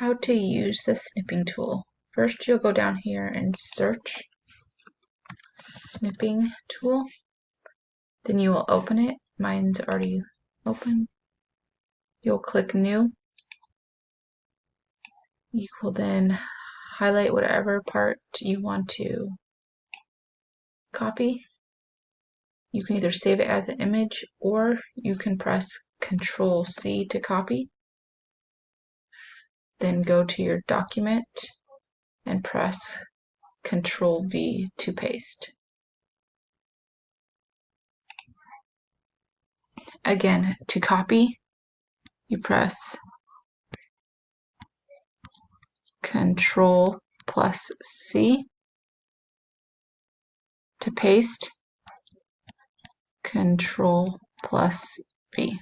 how to use the snipping tool. First, you'll go down here and search snipping tool. Then you will open it. Mine's already open. You'll click new. You will then highlight whatever part you want to copy. You can either save it as an image or you can press Control C to copy. Then go to your document and press Control V to paste. Again, to copy, you press Control plus C. To paste, Control plus V.